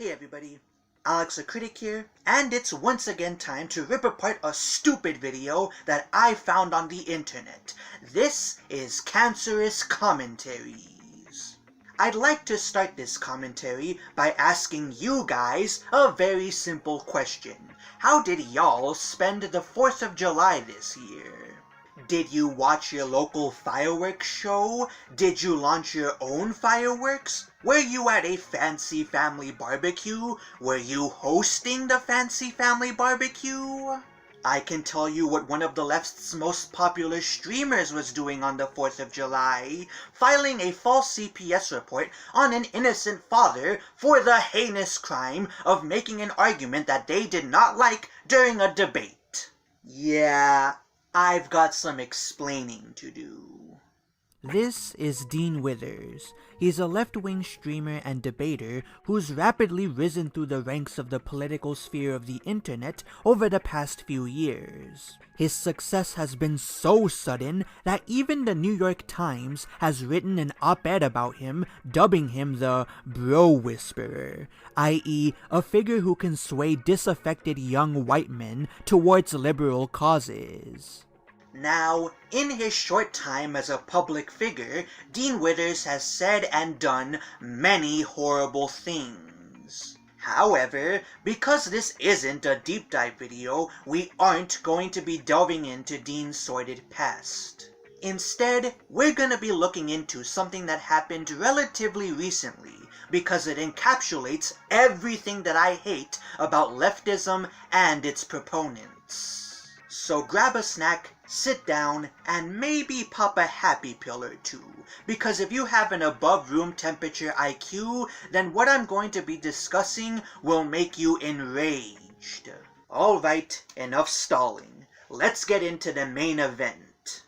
Hey everybody, Alex the Critic here, and it's once again time to rip apart a stupid video that I found on the internet. This is Cancerous Commentaries. I'd like to start this commentary by asking you guys a very simple question. How did y'all spend the 4th of July this year? Did you watch your local fireworks show? Did you launch your own fireworks? Were you at a fancy family barbecue? Were you hosting the fancy family barbecue? I can tell you what one of the left's most popular streamers was doing on the 4th of July, filing a false CPS report on an innocent father for the heinous crime of making an argument that they did not like during a debate. Yeah, I've got some explaining to do. This is Dean Withers. He's a left-wing streamer and debater who's rapidly risen through the ranks of the political sphere of the internet over the past few years. His success has been so sudden that even the New York Times has written an op-ed about him, dubbing him the Bro Whisperer, i.e. a figure who can sway disaffected young white men towards liberal causes. Now, in his short time as a public figure, Dean Withers has said and done many horrible things. However, because this isn't a deep dive video, we aren't going to be delving into Dean's sordid past. Instead, we're gonna be looking into something that happened relatively recently, because it encapsulates everything that I hate about leftism and its proponents. So grab a snack, sit down, and maybe pop a happy pill or two, because if you have an above room temperature IQ, then what I'm going to be discussing will make you enraged. Alright, enough stalling. Let's get into the main event.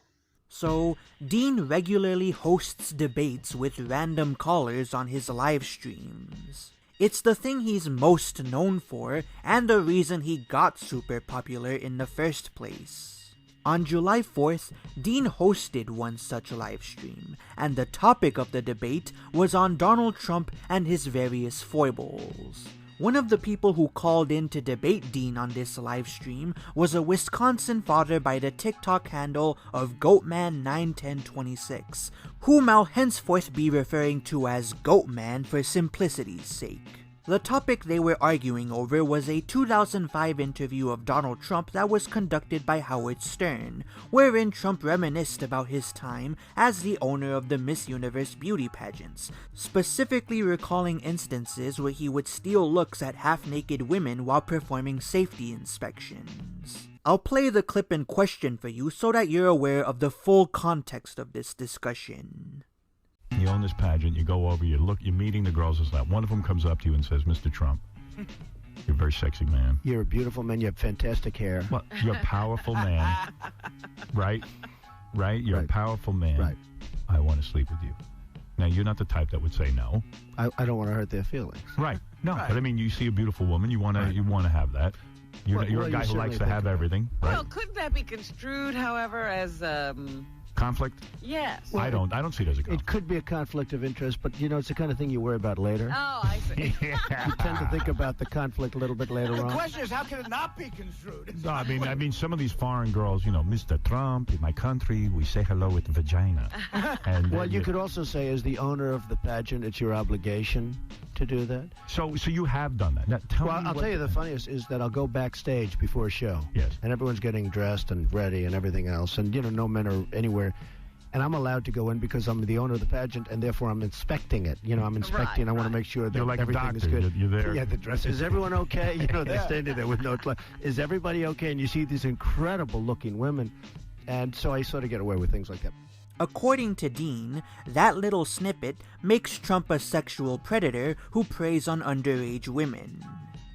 So, Dean regularly hosts debates with random callers on his live streams. It's the thing he's most known for, and the reason he got super popular in the first place. On July 4th, Dean hosted one such live stream, and the topic of the debate was on Donald Trump and his various foibles. One of the people who called in to debate Dean on this live stream was a Wisconsin father by the TikTok handle of Goatman91026, whom I'll henceforth be referring to as Goatman for simplicity's sake. The topic they were arguing over was a 2005 interview of Donald Trump that was conducted by Howard Stern, wherein Trump reminisced about his time as the owner of the Miss Universe beauty pageants, specifically recalling instances where he would steal looks at half-naked women while performing safety inspections. I'll play the clip in question for you so that you're aware of the full context of this discussion. You own this pageant, you go over, you're meeting the girls this lap. One of them comes up to you and says, Mr. Trump, you're a very sexy man. You're a beautiful man, you have fantastic hair. Well, you're a powerful man, right? Right? You're a powerful man. Right. I want to sleep with you. Now, you're not the type that would say no. I don't want to hurt their feelings. Right. No, but I mean, you see a beautiful woman, you want to have that. You're a guy who likes to have everything, right? Well, couldn't that be construed, however, as conflict? Yes. Well, I don't see it as a conflict. It could be a conflict of interest, but you know, it's the kind of thing you worry about later. Oh, I see. You tend to think about the conflict a little bit later on. The question is, how can it not be construed? No, I mean, some of these foreign girls, Mr. Trump, in my country, we say hello with vagina. And, well, you could also say, as the owner of the pageant, it's your obligation to do that. So you have done that. Now, I'll tell you the funniest is that I'll go backstage before a show. Yes. And everyone's getting dressed and ready and everything else, and no men are anywhere. And I'm allowed to go in because I'm the owner of the pageant, and therefore I'm inspecting it. I'm inspecting. Right, I want to make sure that you're like everything a is doctor. good. You're there. Yeah, the dress. Is everyone okay? They're standing there with no clothes. Is everybody okay? And you see these incredible-looking women, and so I sort of get away with things like that. According to Dean, that little snippet makes Trump a sexual predator who preys on underage women.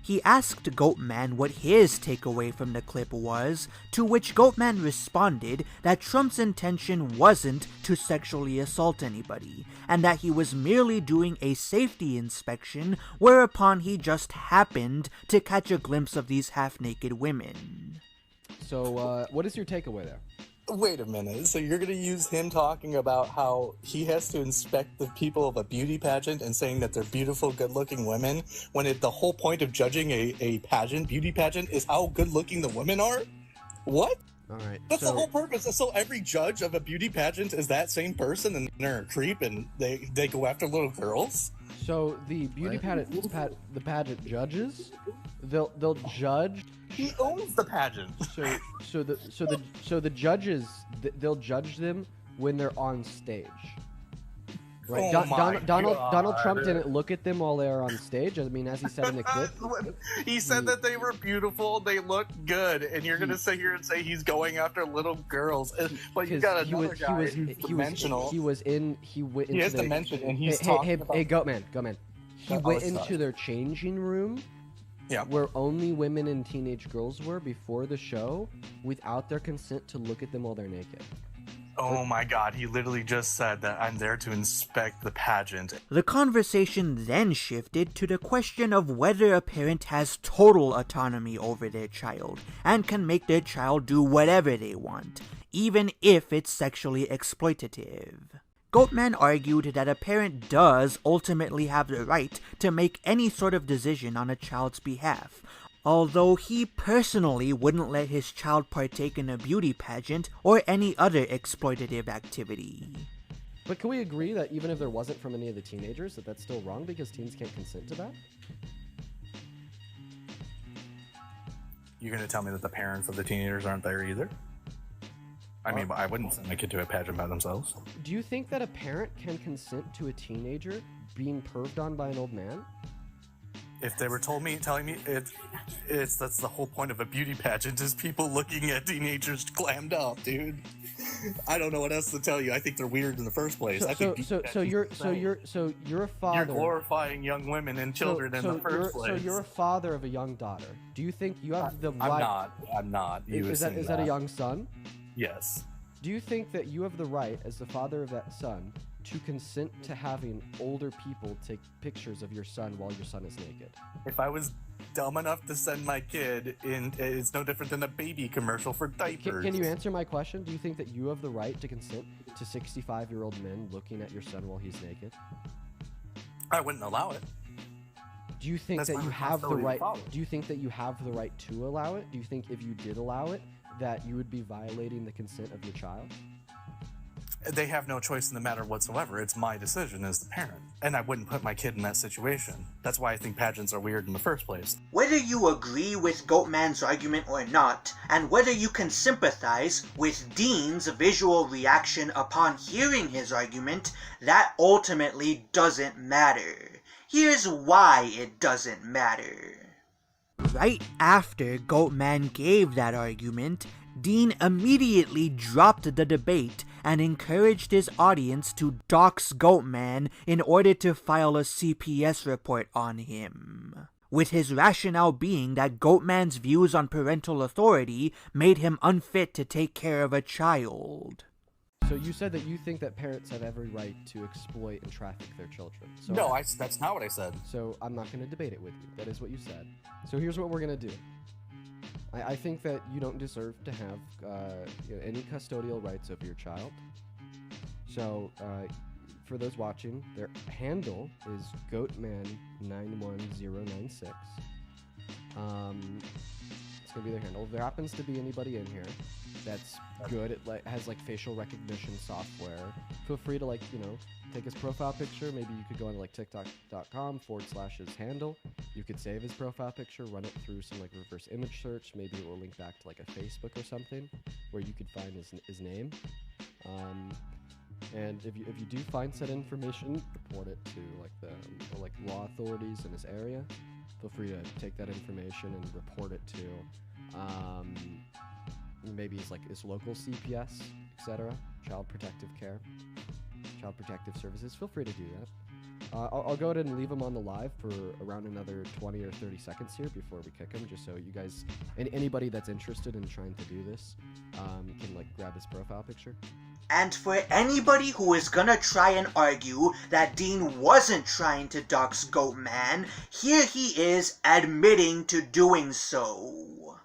He asked Goatman what his takeaway from the clip was, to which Goatman responded that Trump's intention wasn't to sexually assault anybody, and that he was merely doing a safety inspection, whereupon he just happened to catch a glimpse of these half-naked women. So, what is your takeaway there? Wait a minute. So you're going to use him talking about how he has to inspect the people of a beauty pageant and saying that they're beautiful, good-looking women, when the whole point of judging a beauty pageant, is how good-looking the women are? What? All right. That's the whole purpose. So every judge of a beauty pageant is that same person, and they're a creep, and they go after little girls? So the beauty pageant, the pageant judges, they'll judge. He owns the pageant. So the judges, they'll judge them when they're on stage. Right? Donald Trump didn't look at them while they were on stage. I mean, as he said in the clip, he said that they were beautiful, they looked good, and you're gonna sit here and say he's going after little girls. But you got another guy who's dimensional. He went into dimension, and he's talking about... Hey, Goatman. He went into their changing room. Yeah. Where only women and teenage girls were before the show, without their consent to look at them while they're naked. Oh my god, he literally just said that I'm there to inspect the pageant. The conversation then shifted to the question of whether a parent has total autonomy over their child, and can make their child do whatever they want, even if it's sexually exploitative. Goatman argued that a parent does ultimately have the right to make any sort of decision on a child's behalf, although he personally wouldn't let his child partake in a beauty pageant or any other exploitative activity. But can we agree that even if there wasn't from any of the teenagers, that's still wrong because teens can't consent to that? You're gonna tell me that the parents of the teenagers aren't there either? I mean, I wouldn't send my kid to a pageant by themselves. Do you think that a parent can consent to a teenager being perved on by an old man? If they were telling me that's the whole point of a beauty pageant, is people looking at teenagers clammed up, dude. I don't know what else to tell you. I think they're weird in the first place. So you're a father. You're glorifying young women and children in the first place. So you're a father of a young daughter. Do you think you have the right? I'm not. Is that a young son? Yes. Do you think that you have the right, as the father of that son, to consent to having older people take pictures of your son while your son is naked? If I was dumb enough to send my kid in, it's no different than a baby commercial for diapers. Can you answer my question? Do you think that you have the right to consent to 65-year-old men looking at your son while he's naked? I wouldn't allow it. Do you think that you have the right? Do you think that you have the right to allow it? Do you think if you did allow it, that you would be violating the consent of your child? They have no choice in the matter whatsoever. It's my decision as the parent. And I wouldn't put my kid in that situation. That's why I think pageants are weird in the first place. Whether you agree with Goatman's argument or not, and whether you can sympathize with Dean's visual reaction upon hearing his argument, that ultimately doesn't matter. Here's why it doesn't matter. Right after Goatman gave that argument, Dean immediately dropped the debate and encouraged his audience to dox Goatman in order to file a CPS report on him, with his rationale being that Goatman's views on parental authority made him unfit to take care of a child. So you said that you think that parents have every right to exploit and traffic their children. So no, that's not what I said. So I'm not going to debate it with you. That is what you said. So here's what we're going to do. I think that you don't deserve to have any custodial rights over your child. So for those watching, their handle is Goatman91096. It's going to be their handle. If there happens to be anybody in here that's good at has facial recognition software, feel free to take his profile picture. Maybe you could go on tiktok.com/his handle. You could save his profile picture, run it through some reverse image search. Maybe it will link back to a Facebook or something where you could find his name. And if you do find said information, report it to the law authorities in this area. Feel free to take that information and report it to maybe his local CPS, etc. Child Protective Care, Child Protective Services. Feel free to do that. I'll go ahead and leave him on the live for around another 20 or 30 seconds here before we kick him, just so you guys, anybody that's interested in trying to do this, can grab his profile picture. And for anybody who is gonna try and argue that Dean wasn't trying to dox Goatman, here he is admitting to doing so.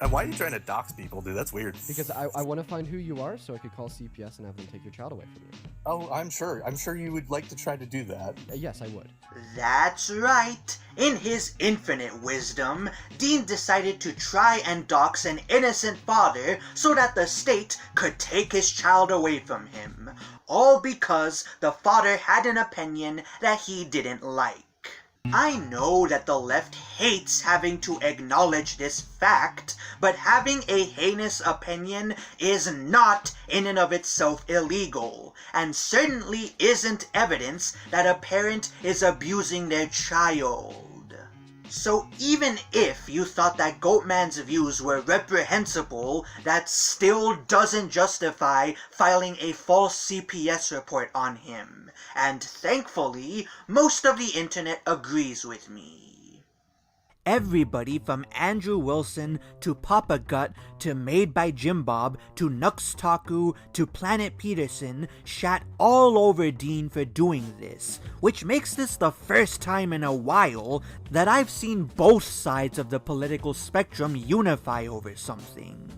And why are you trying to dox people, dude? That's weird. Because I want to find who you are so I could call CPS and have them take your child away from you. Oh, I'm sure you would like to try to do that. Yes, I would. That's right. In his infinite wisdom, Dean decided to try and dox an innocent father so that the state could take his child away from him. All because the father had an opinion that he didn't like. I know that the left hates having to acknowledge this fact, but having a heinous opinion is not in and of itself illegal, and certainly isn't evidence that a parent is abusing their child. So even if you thought that Goatman's views were reprehensible, that still doesn't justify filing a false CPS report on him. And thankfully, most of the internet agrees with me. Everybody from Andrew Wilson to Papa Gut to Made by Jim Bob to Nux Taku to Planet Peterson shat all over Dean for doing this, which makes this the first time in a while that I've seen both sides of the political spectrum unify over something.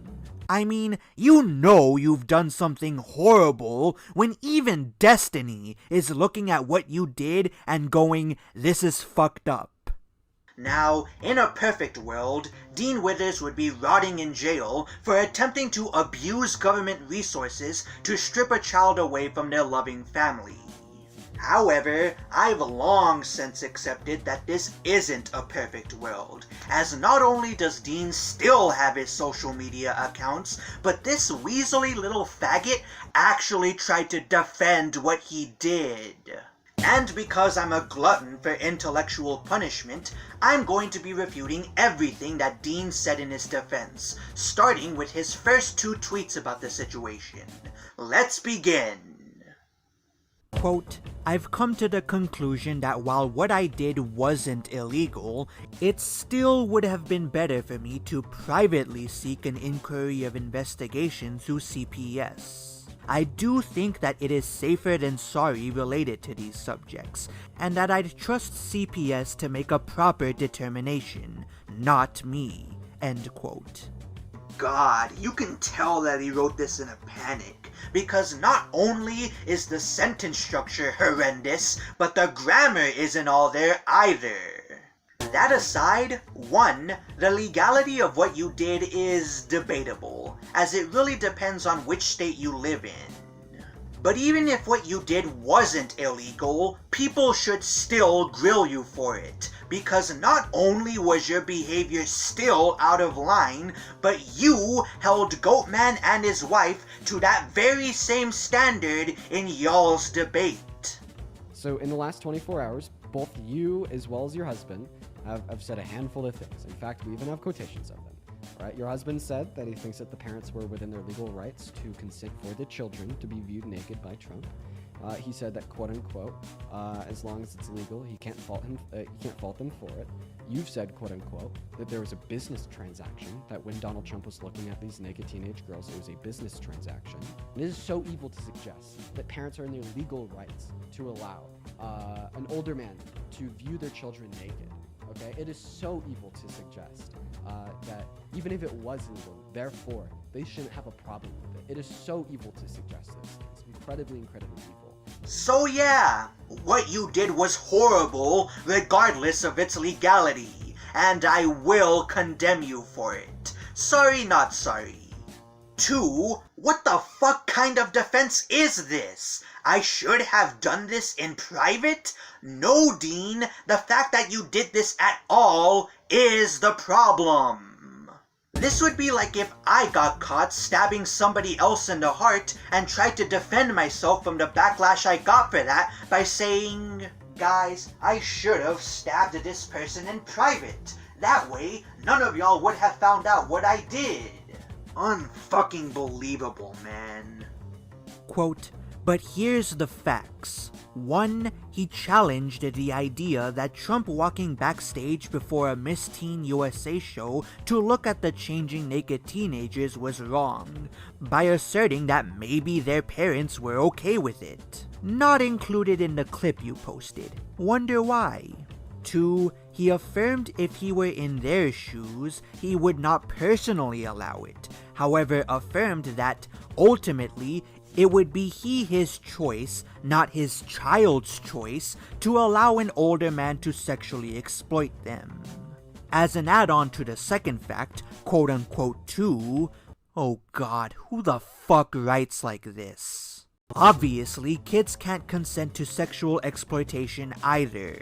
I mean, you know you've done something horrible when even Destiny is looking at what you did and going, "This is fucked up." Now, in a perfect world, Dean Withers would be rotting in jail for attempting to abuse government resources to strip a child away from their loving family. However, I've long since accepted that this isn't a perfect world, as not only does Dean still have his social media accounts, but this weaselly little faggot actually tried to defend what he did. And because I'm a glutton for intellectual punishment, I'm going to be refuting everything that Dean said in his defense, starting with his first 2 tweets about the situation. Let's begin. Quote, "I've come to the conclusion that while what I did wasn't illegal, it still would have been better for me to privately seek an inquiry of investigation through CPS. I do think that it is safer than sorry related to these subjects, and that I'd trust CPS to make a proper determination, not me." End quote. God, you can tell that he wrote this in a panic, because not only is the sentence structure horrendous, but the grammar isn't all there either. That aside, 1, the legality of what you did is debatable, as it really depends on which state you live in. But even if what you did wasn't illegal, people should still grill you for it, because not only was your behavior still out of line, but you held Goatman and his wife to that very same standard in y'all's debate. So in the last 24 hours, both you as well as your husband have said a handful of things. In fact, we even have quotations of them. All right, your husband said that he thinks that the parents were within their legal rights to consent for the children to be viewed naked by Trump. He said that, quote unquote, as long as it's legal, he can't fault them for it. You've said, quote unquote, that there was a business transaction, that when Donald Trump was looking at these naked teenage girls, it was a business transaction. It is so evil to suggest that parents are in their legal rights to allow an older man to view their children naked. Okay, it is so evil to suggest that even if it was legal, therefore they shouldn't have a problem with it. It is so evil to suggest those things. Incredibly, incredibly evil. So yeah, what you did was horrible regardless of its legality, and I will condemn you for it. Sorry, not sorry. 2, what the fuck kind of defense is this? I should have done this in private? No, Dean, the fact that you did this at all is the problem. This would be like if I got caught stabbing somebody else in the heart and tried to defend myself from the backlash I got for that by saying, "Guys, I should have stabbed this person in private. That way, none of y'all would have found out what I did." Unfucking believable, man. Quote, "But here's the facts. 1, he challenged the idea that Trump walking backstage before a Miss Teen USA show to look at the changing naked teenagers was wrong, by asserting that maybe their parents were okay with it. Not included in the clip you posted. Wonder why?" 2, he affirmed if he were in their shoes, he would not personally allow it, however affirmed that, ultimately, it would be his choice, not his child's choice, to allow an older man to sexually exploit them. As an add-on to the second fact, quote-unquote 2, oh god, who the fuck writes like this? Obviously, kids can't consent to sexual exploitation either.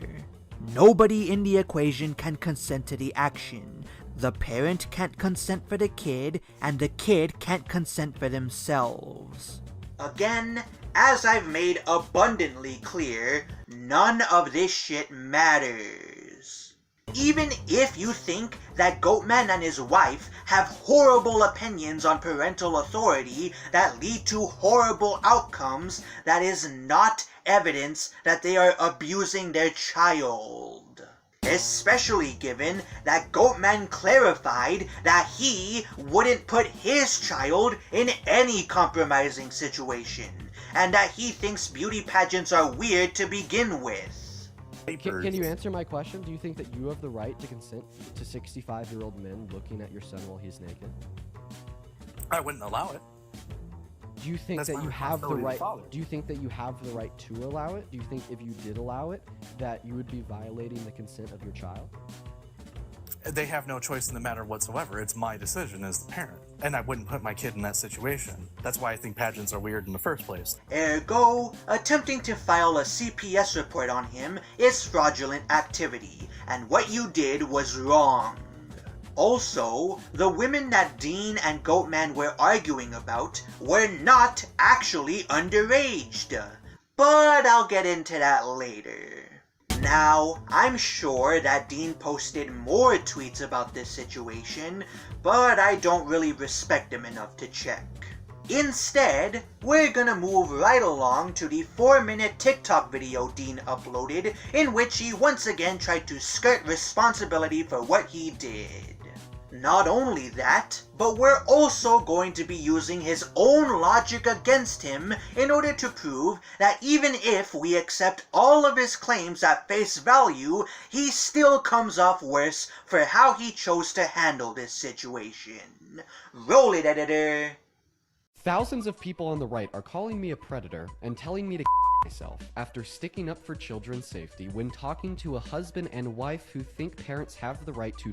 Nobody in the equation can consent to the action. The parent can't consent for the kid, and the kid can't consent for themselves. Again, as I've made abundantly clear, none of this shit matters. Even if you think that Goatman and his wife have horrible opinions on parental authority that lead to horrible outcomes, that is not evidence that they are abusing their child. Especially given that Goatman clarified that he wouldn't put his child in any compromising situation, and that he thinks beauty pageants are weird to begin with. Can you answer my question? Do you think that you have the right to consent to 65-year-old men looking at your son while he's naked? I wouldn't allow it. Do you think That's that my you have the responsibility as a right? father. Do you think that you have the right to allow it? Do you think if you did allow it, that you would be violating the consent of your child? They have no choice in the matter whatsoever. It's my decision as the parent. And I wouldn't put my kid in that situation. That's why I think pageants are weird in the first place. Ergo, attempting to file a CPS report on him is fraudulent activity, and what you did was wrong. Also, the women that Dean and Goatman were arguing about were not actually underaged. But I'll get into that later. Now, I'm sure that Dean posted more tweets about this situation, but I don't really respect him enough to check. Instead, we're gonna move right along to the 4-minute TikTok video Dean uploaded, in which he once again tried to skirt responsibility for what he did. Not only that, but we're also going to be using his own logic against him in order to prove that even if we accept all of his claims at face value, he still comes off worse for how he chose to handle this situation. Roll it, editor! Thousands of people on the right are calling me a predator and telling me to myself after sticking up for children's safety when talking to a husband and wife who think parents have the right to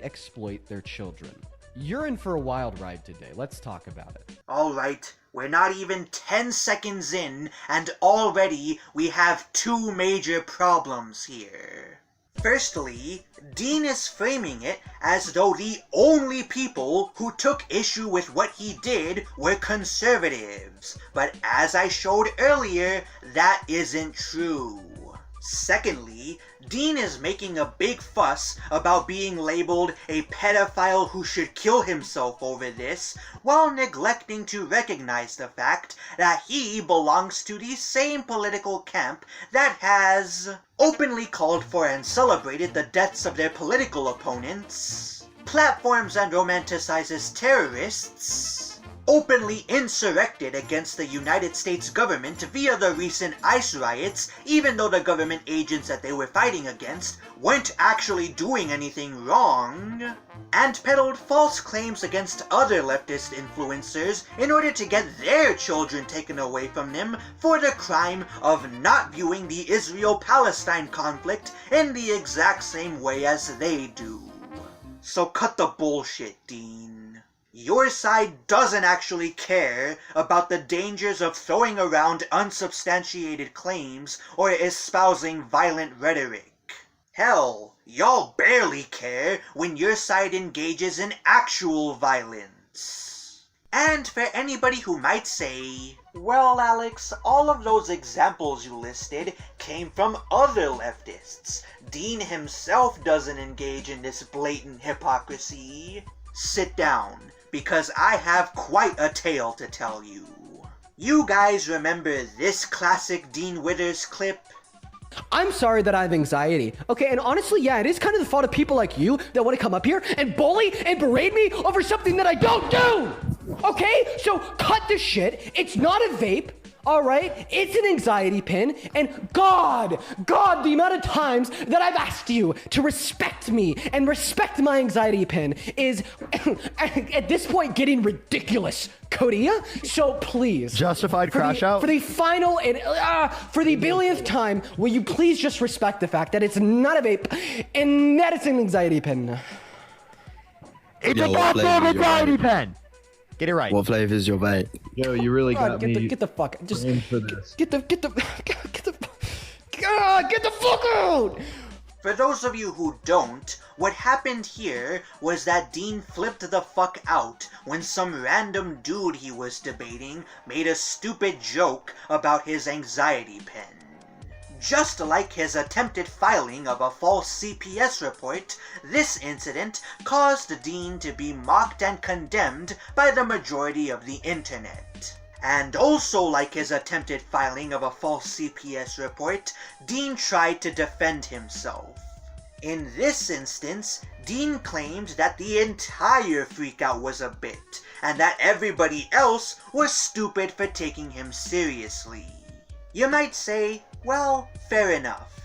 exploit their children. You're in for a wild ride today. Let's talk about it. Alright, we're not even 10 seconds in, and already we have two major problems here. Firstly, Dean is framing it as though the only people who took issue with what he did were conservatives, but as I showed earlier, that isn't true. Secondly, Dean is making a big fuss about being labeled a pedophile who should kill himself over this, while neglecting to recognize the fact that he belongs to the same political camp that has openly called for and celebrated the deaths of their political opponents, platforms and romanticizes terrorists, openly insurrected against the United States government via the recent ICE riots, even though the government agents that they were fighting against weren't actually doing anything wrong, and peddled false claims against other leftist influencers in order to get their children taken away from them for the crime of not viewing the Israel-Palestine conflict in the exact same way as they do. So cut the bullshit, Dean. Your side doesn't actually care about the dangers of throwing around unsubstantiated claims or espousing violent rhetoric. Hell, y'all barely care when your side engages in actual violence. And for anybody who might say, well, Alex, all of those examples you listed came from other leftists. Dean himself doesn't engage in this blatant hypocrisy. Sit down, because I have quite a tale to tell you. You guys remember this classic Dean Withers clip? I'm sorry that I have anxiety. Okay, and honestly, yeah, it is kind of the fault of people like you that want to come up here and bully and berate me over something that I don't do! Okay? So cut the shit. It's not a vape. All right, it's an anxiety pin, and God, the amount of times that I've asked you to respect me and respect my anxiety pin is, at this point, getting ridiculous, Cody. So please, Justified crash out. For the final and for the billionth time, will you please just respect the fact that it's not a vape and that it's an anxiety pin? It's a goddamn anxiety pen. Get it right. What flavor is your vape? Yo, you really God, got me. get the fuck. Just in for this. get the fuck out. For those of you who don't, what happened here was that Dean flipped the fuck out when some random dude he was debating made a stupid joke about his anxiety pen. Just like his attempted filing of a false CPS report, this incident caused Dean to be mocked and condemned by the majority of the internet. And also like his attempted filing of a false CPS report, Dean tried to defend himself. In this instance, Dean claimed that the entire freakout was a bit, and that everybody else was stupid for taking him seriously. You might say, well, fair enough.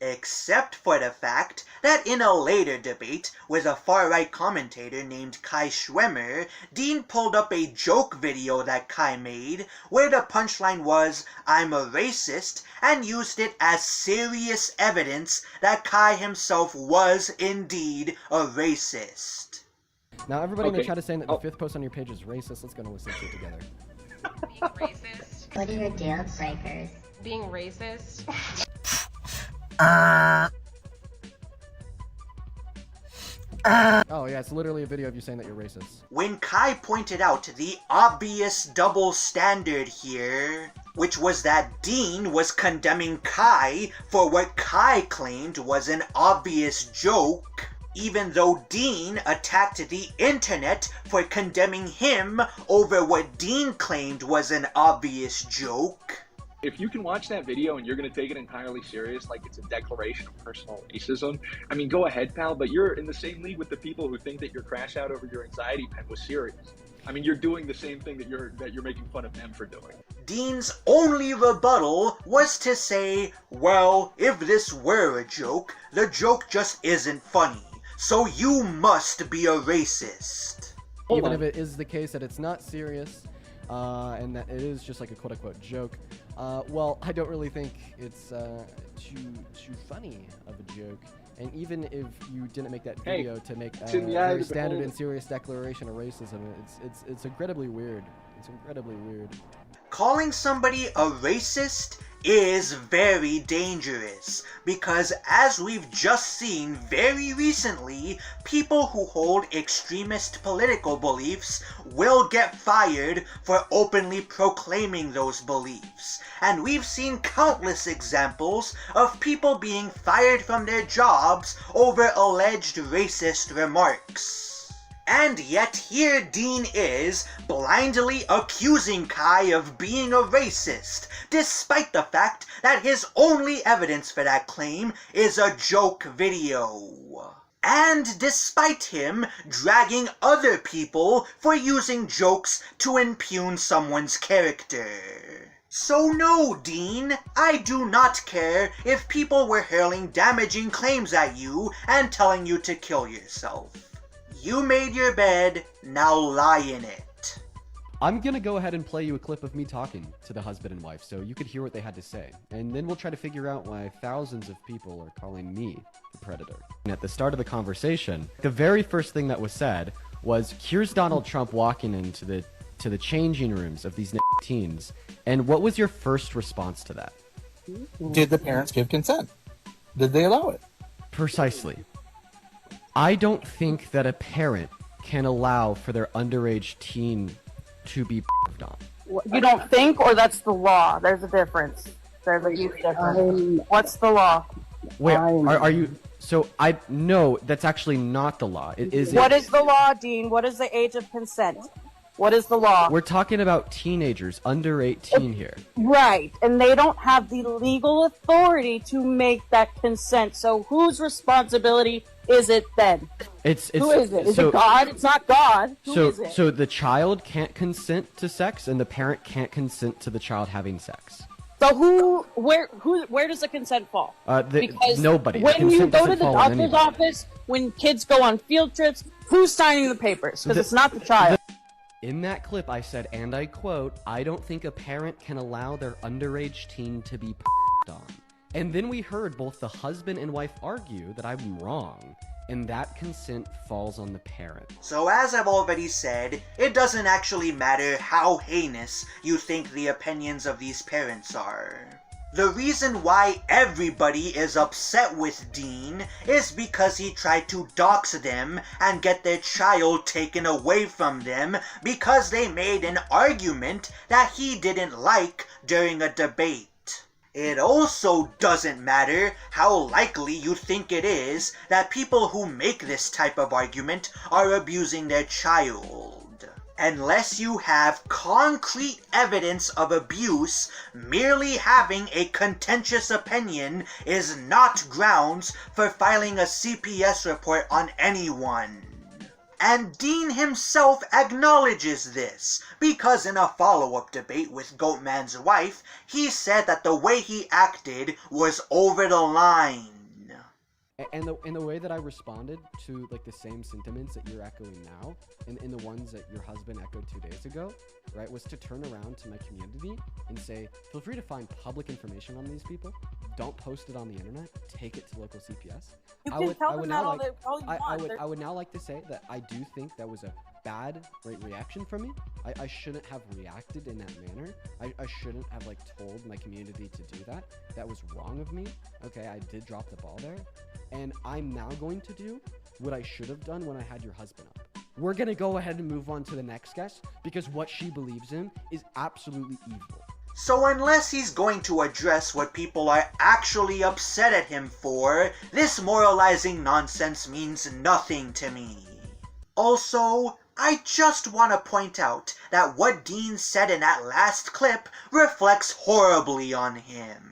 Except for the fact that in a later debate with a far-right commentator named Kai Schwemmer, Dean pulled up a joke video that Kai made where the punchline was, "I'm a racist," and used it as serious evidence that Kai himself was indeed a racist. Now everybody in the chat is saying that the fifth post on your page is racist. Let's go and listen to it together. Being racist. What are your deal breakers? Being racist. Oh yeah, it's literally a video of you saying that you're racist. When Kai pointed out the obvious double standard here, which was that Dean was condemning Kai for what Kai claimed was an obvious joke, even though Dean attacked the internet for condemning him over what Dean claimed was an obvious joke. If you can watch that video and you're going to take it entirely serious, like it's a declaration of personal racism, I mean, go ahead, pal, but you're in the same league with the people who think that your crash out over your anxiety pen was serious. I mean, you're doing the same thing that you're making fun of them for doing. Dean's only rebuttal was to say, well, if this were a joke, the joke just isn't funny, so you must be a racist. Even if it is the case that it's not serious, and that it is just like a quote-unquote joke, well, I don't really think it's too funny of a joke. And even if you didn't make that video to make a very standard and serious declaration of racism, it's incredibly weird. It's incredibly weird. Calling somebody a racist is very dangerous, because as we've just seen very recently, people who hold extremist political beliefs will get fired for openly proclaiming those beliefs. And we've seen countless examples of people being fired from their jobs over alleged racist remarks. And yet here Dean is, blindly accusing Kai of being a racist, despite the fact that his only evidence for that claim is a joke video. And despite him dragging other people for using jokes to impugn someone's character. So no, Dean, I do not care if people were hurling damaging claims at you and telling you to kill yourself. You made your bed, now lie in it. I'm gonna go ahead and play you a clip of me talking to the husband and wife so you could hear what they had to say. And then we'll try to figure out why thousands of people are calling me the predator. And at the start of the conversation, the very first thing that was said was, here's Donald Trump walking into the changing rooms of these teens. And what was your first response to that? Did the parents give consent? Did they allow it? Precisely. I don't think that a parent can allow for their underage teen to be on. You don't think, or that's the law? There's a difference. There's a huge difference. What's the law? Wait, are you... So, no, that's actually not the law. It is... What is the law, Dean? What is the age of consent? What is the law? We're talking about teenagers, under 18 here. Right, and they don't have the legal authority to make that consent. So whose responsibility is it then? Who is it? Is it God? It's not God. Who is it? So the child can't consent to sex, and the parent can't consent to the child having sex. So where does the consent fall? Because nobody. When you go to the doctor's office, when kids go on field trips, who's signing the papers? Because it's not the child. In that clip, I said, and I quote, "I don't think a parent can allow their underage teen to be on." And then we heard both the husband and wife argue that I'm wrong, and that consent falls on the parent. So as I've already said, it doesn't actually matter how heinous you think the opinions of these parents are. The reason why everybody is upset with Dean is because he tried to dox them and get their child taken away from them because they made an argument that he didn't like during a debate. It also doesn't matter how likely you think it is that people who make this type of argument are abusing their child. Unless you have concrete evidence of abuse, merely having a contentious opinion is not grounds for filing a CPS report on anyone. And Dean himself acknowledges this, because in a follow-up debate with Goatman's wife, he said that the way he acted was over the line. And the way that I responded to like the same sentiments that you're echoing now, and the ones that your husband echoed 2 days ago, right, was to turn around to my community and say, feel free to find public information on these people. Don't post it on the internet. Take it to local CPS. You can tell them that all you want. I would now like to say that I do think that was a bad reaction from me. I shouldn't have reacted in that manner. I shouldn't have like told my community to do that. That was wrong of me. Okay, I did drop the ball there. And I'm now going to do what I should have done when I had your husband up. We're gonna go ahead and move on to the next guest because what she believes in is absolutely evil. So unless he's going to address what people are actually upset at him for, this moralizing nonsense means nothing to me. Also, I just want to point out that what Dean said in that last clip reflects horribly on him.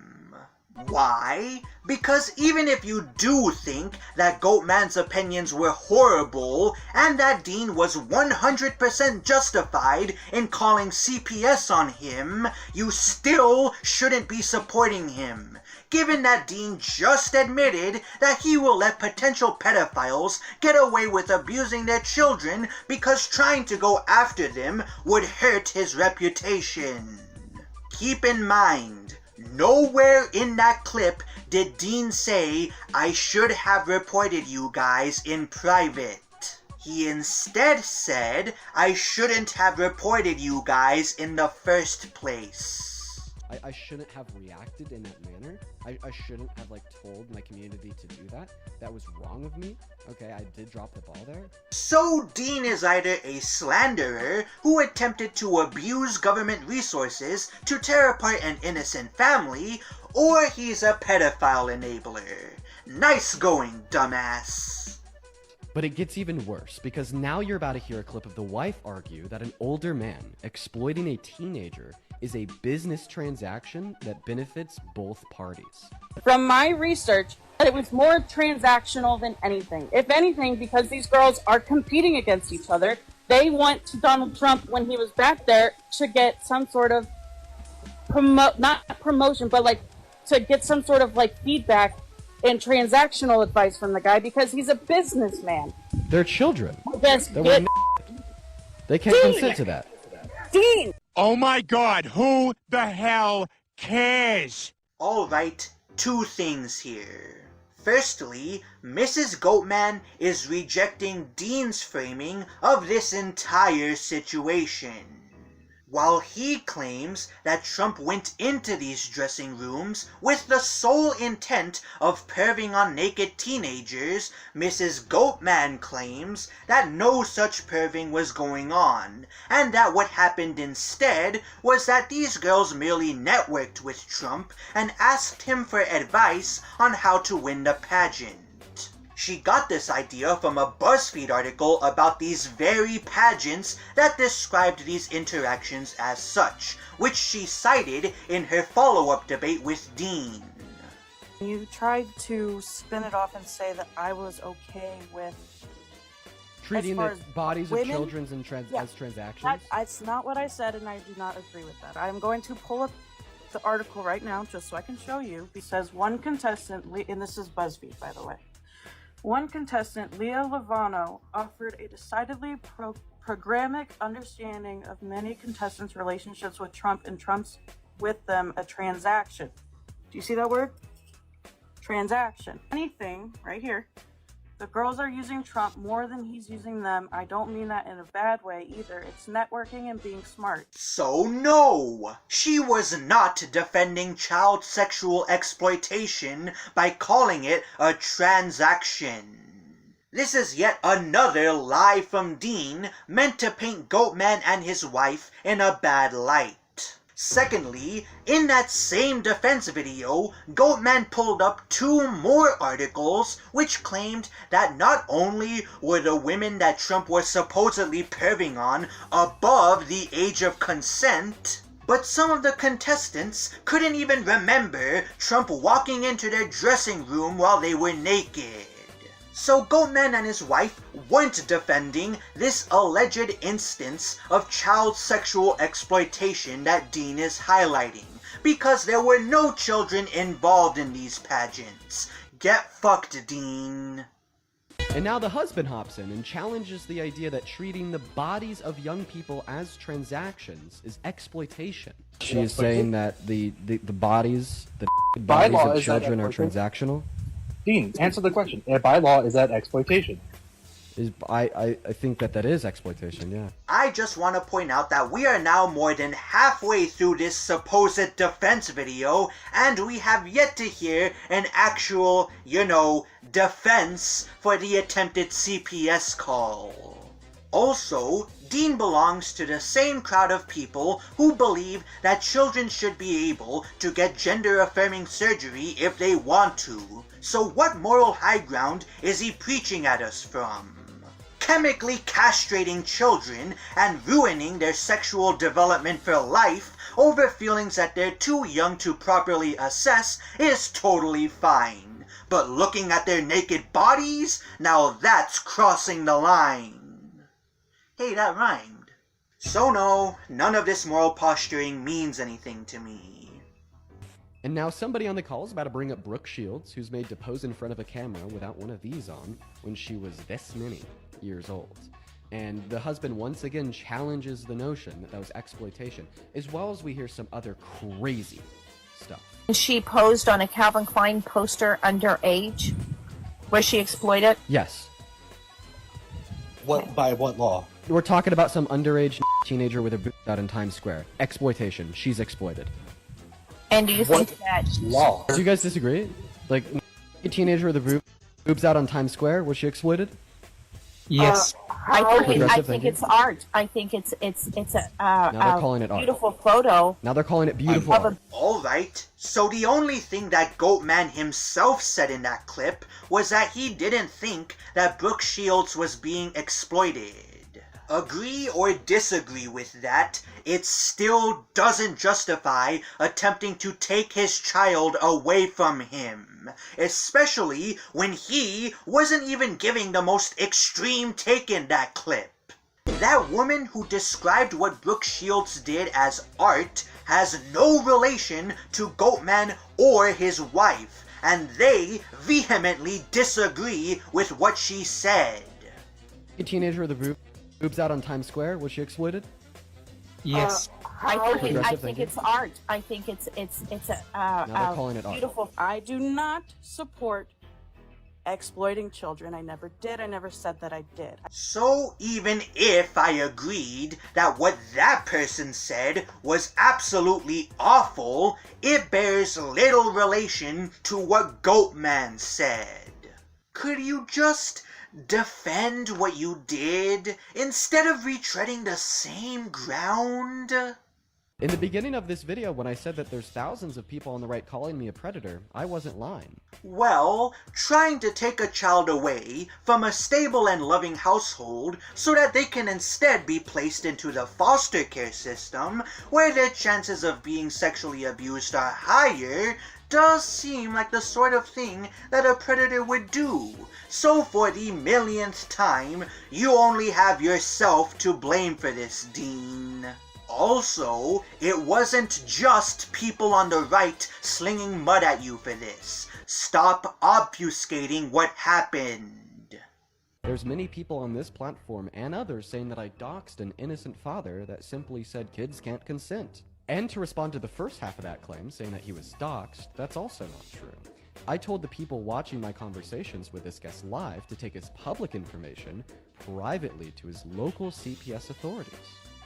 Why? Because even if you do think that Goatman's opinions were horrible, and that Dean was 100% justified in calling CPS on him, you still shouldn't be supporting him, given that Dean just admitted that he will let potential pedophiles get away with abusing their children because trying to go after them would hurt his reputation. Keep in mind, nowhere in that clip did Dean say, "I should have reported you guys in private." He instead said, "I shouldn't have reported you guys in the first place." I shouldn't have reacted in that manner. I shouldn't have like told my community to do that. That was wrong of me. Okay, I did drop the ball there. So Dean is either a slanderer who attempted to abuse government resources to tear apart an innocent family, or he's a pedophile enabler. Nice going, dumbass. But it gets even worse, because now you're about to hear a clip of the wife argue that an older man exploiting a teenager is a business transaction that benefits both parties. From my research, it was more transactional than anything. If anything, because these girls are competing against each other, they want Donald Trump, when he was back there, to get some sort of not promotion, but like to get some sort of like feedback and transactional advice from the guy because he's a businessman. They're children. Just they can't consent to that. Dean! Oh my God, who the hell cares? Alright, two things here. Firstly, Mrs. Goatman is rejecting Dean's framing of this entire situation. While he claims that Trump went into these dressing rooms with the sole intent of perving on naked teenagers, Mrs. Goatman claims that no such perving was going on, and that what happened instead was that these girls merely networked with Trump and asked him for advice on how to win the pageant. She got this idea from a BuzzFeed article about these very pageants that described these interactions as such, which she cited in her follow-up debate with Dean. You tried to spin it off and say that I was okay with Treating the bodies women, of children as transactions? That's not what I said, and I do not agree with that. I'm going to pull up the article right now just so I can show you. It says one contestant, and this is BuzzFeed, by the way. One contestant, Leah Lovano, offered a decidedly programmatic understanding of many contestants' relationships with Trump and Trump's with them a transaction. Do you see that word? Transaction. Anything right here. The girls are using Trump more than he's using them. I don't mean that in a bad way either. It's networking and being smart. So no, she was not defending child sexual exploitation by calling it a transaction. This is yet another lie from Dean meant to paint Goatman and his wife in a bad light. Secondly, in that same defense video, Goatman pulled up 2 more articles which claimed that not only were the women that Trump was supposedly perving on above the age of consent, but some of the contestants couldn't even remember Trump walking into their dressing room while they were naked. So Goatman and his wife weren't defending this alleged instance of child sexual exploitation that Dean is highlighting, because there were no children involved in these pageants. Get fucked, Dean. And now the husband hops in and challenges the idea that treating the bodies of young people as transactions is exploitation. She is saying that the bodies of children are transactional. Dean, answer the question. By law, is that exploitation? I think that is exploitation, yeah. I just want to point out that we are now more than halfway through this supposed defense video, and we have yet to hear an actual, defense for the attempted CPS call. Also, Dean belongs to the same crowd of people who believe that children should be able to get gender-affirming surgery if they want to. So what moral high ground is he preaching at us from? Chemically castrating children and ruining their sexual development for life over feelings that they're too young to properly assess is totally fine. But looking at their naked bodies? Now that's crossing the line. Hey, that rhymed. So no, none of this moral posturing means anything to me. And now somebody on the call is about to bring up Brooke Shields, who's made to pose in front of a camera without one of these on when she was this many years old. And the husband once again challenges the notion that was exploitation, as well as we hear some other crazy stuff. She posed on a Calvin Klein poster underage. Was she exploited? Yes. By what law? We're talking about some underage teenager with her boobs out in Times Square. Exploitation. She's exploited. And do you think that... law? Do you guys disagree? Like, a teenager with her boobs out on Times Square, was she exploited? Yes. I think it's art. I think it's now they're calling it beautiful art. Photo. Now they're calling it beautiful art. Alright, so the only thing that Goatman himself said in that clip was that he didn't think that Brooke Shields was being exploited. Agree or disagree with that, it still doesn't justify attempting to take his child away from him, especially when he wasn't even giving the most extreme take in that clip. That woman who described what Brooke Shields did as art has no relation to Goatman or his wife, and they vehemently disagree with what she said. A teenager with her boobs out on Times Square, was she exploited? Yes. I think it's art. I think it's now they're calling it art. Beautiful. I do not support exploiting children. I never did. I never said that I did. So even if I agreed that what that person said was absolutely awful, it bears little relation to what Goatman said. Could you just defend what you did instead of retreading the same ground? In the beginning of this video, when I said that there's thousands of people on the right calling me a predator, I wasn't lying. Well, trying to take a child away from a stable and loving household so that they can instead be placed into the foster care system, where their chances of being sexually abused are higher, does seem like the sort of thing that a predator would do. So for the millionth time, you only have yourself to blame for this, Dean. Also, it wasn't just people on the right slinging mud at you for this. Stop obfuscating what happened. There's many people on this platform and others saying that I doxed an innocent father that simply said kids can't consent. And to respond to the first half of that claim, saying that he was doxed, that's also not true. I told the people watching my conversations with this guest live to take his public information privately to his local CPS authorities,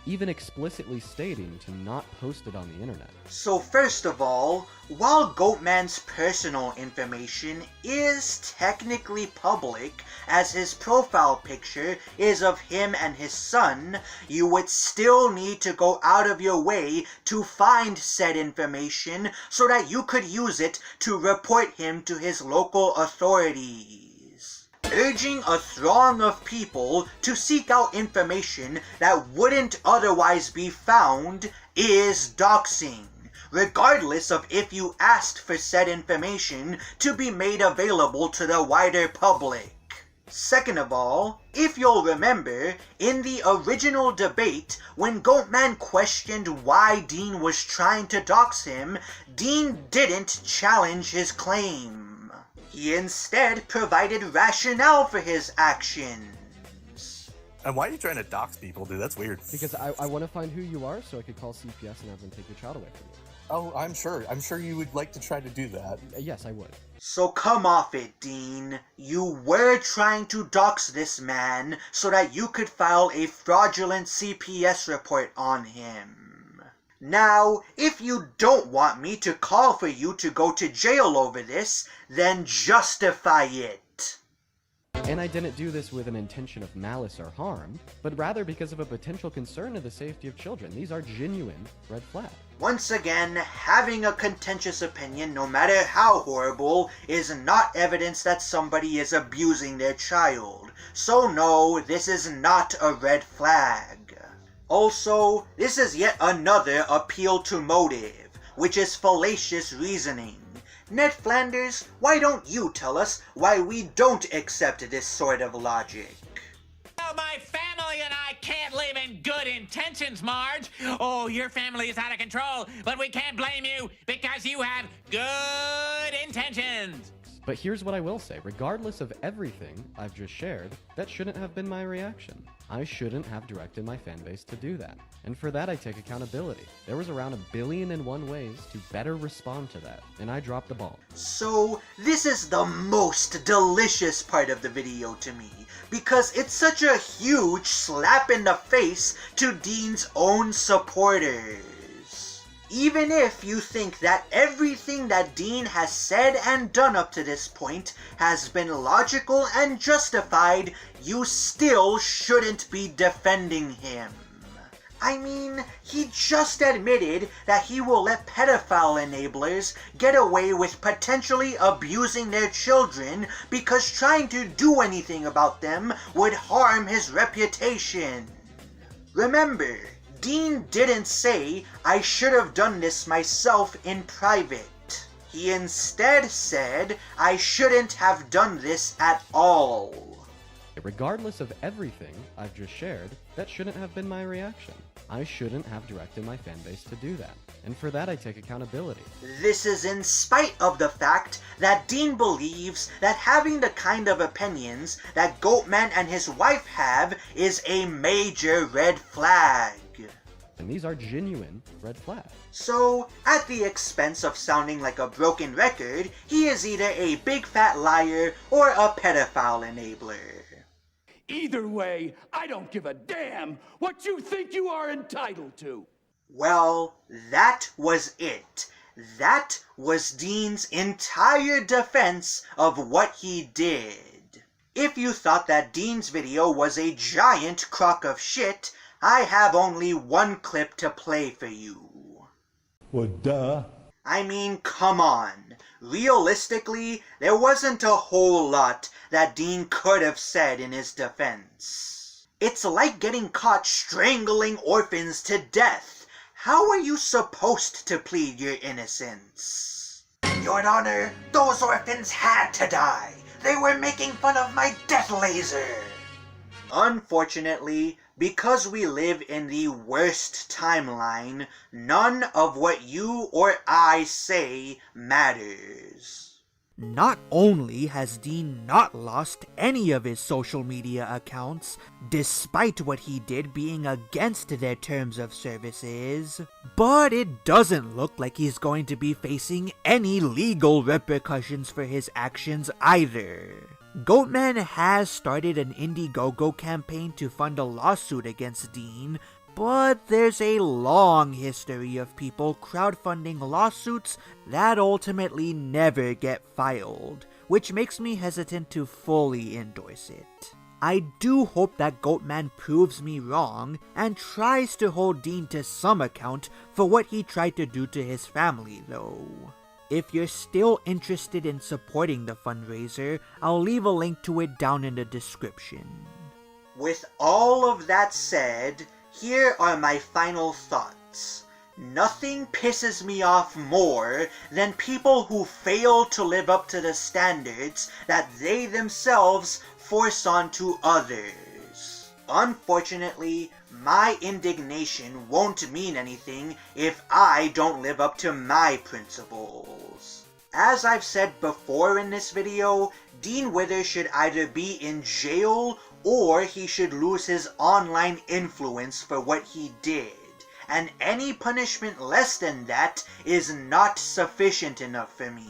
even explicitly stating to not post it on the internet. So first of all, while Goatman's personal information is technically public, as his profile picture is of him and his son, you would still need to go out of your way to find said information so that you could use it to report him to his local authorities. Urging a throng of people to seek out information that wouldn't otherwise be found is doxing, regardless of if you asked for said information to be made available to the wider public. Second of all, if you'll remember, in the original debate, when Goatman questioned why Dean was trying to dox him, Dean didn't challenge his claim. He instead provided rationale for his actions. And why are you trying to dox people, dude? That's weird. Because I want to find who you are so I could call CPS and have them take your child away from you. Oh, I'm sure. I'm sure you would like to try to do that. Yes, I would. So come off it, Dean. You were trying to dox this man so that you could file a fraudulent CPS report on him. Now, if you don't want me to call for you to go to jail over this, then justify it. And I didn't do this with an intention of malice or harm, but rather because of a potential concern of the safety of children. These are genuine red flags. Once again, having a contentious opinion, no matter how horrible, is not evidence that somebody is abusing their child. So no, this is not a red flag. Also, this is yet another appeal to motive, which is fallacious reasoning. Ned Flanders, why don't you tell us why we don't accept this sort of logic? Well, my family and I can't live in good intentions, Marge. Oh, your family is out of control, but we can't blame you because you have good intentions. But here's what I will say. Regardless of everything I've just shared, that shouldn't have been my reaction. I shouldn't have directed my fanbase to do that. And for that, I take accountability. There was around 1,000,000,001 ways to better respond to that, and I dropped the ball. So, this is the most delicious part of the video to me, because it's such a huge slap in the face to Dean's own supporters. Even if you think that everything that Dean has said and done up to this point has been logical and justified, you still shouldn't be defending him. I mean, he just admitted that he will let pedophile enablers get away with potentially abusing their children because trying to do anything about them would harm his reputation. Remember, Dean didn't say, "I should have done this myself in private." He instead said, "I shouldn't have done this at all." Regardless of everything I've just shared, that shouldn't have been my reaction. I shouldn't have directed my fanbase to do that. And for that, I take accountability. This is in spite of the fact that Dean believes that having the kind of opinions that Goatman and his wife have is a major red flag. And these are genuine red flags. So, at the expense of sounding like a broken record, he is either a big fat liar or a pedophile enabler. Either way, I don't give a damn what you think you are entitled to. Well, that was it. That was Dean's entire defense of what he did. If you thought that Dean's video was a giant crock of shit, I have only one clip to play for you. Well, duh. I mean, come on. Realistically, there wasn't a whole lot that Dean could have said in his defense. It's like getting caught strangling orphans to death. How are you supposed to plead your innocence? Your Honor, those orphans had to die. They were making fun of my death laser. Unfortunately, because we live in the worst timeline, none of what you or I say matters. Not only has Dean not lost any of his social media accounts, despite what he did being against their terms of services, but it doesn't look like he's going to be facing any legal repercussions for his actions either. Goatman has started an Indiegogo campaign to fund a lawsuit against Dean, but there's a long history of people crowdfunding lawsuits that ultimately never get filed, which makes me hesitant to fully endorse it. I do hope that Goatman proves me wrong and tries to hold Dean to some account for what he tried to do to his family though. If you're still interested in supporting the fundraiser, I'll leave a link to it down in the description. With all of that said, here are my final thoughts. Nothing pisses me off more than people who fail to live up to the standards that they themselves force onto others. Unfortunately, my indignation won't mean anything if I don't live up to my principles. As I've said before in this video, Dean Withers should either be in jail or he should lose his online influence for what he did, and any punishment less than that is not sufficient enough for me.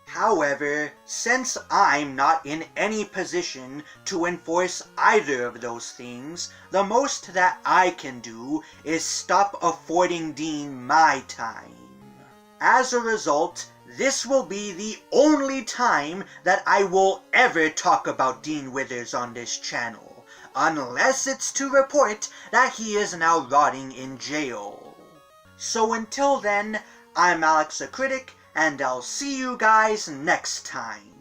However, since I'm not in any position to enforce either of those things, the most that I can do is stop affording Dean my time. As a result, this will be the only time that I will ever talk about Dean Withers on this channel, unless it's to report that he is now rotting in jail. So until then, I'm Alex the Critic, and I'll see you guys next time.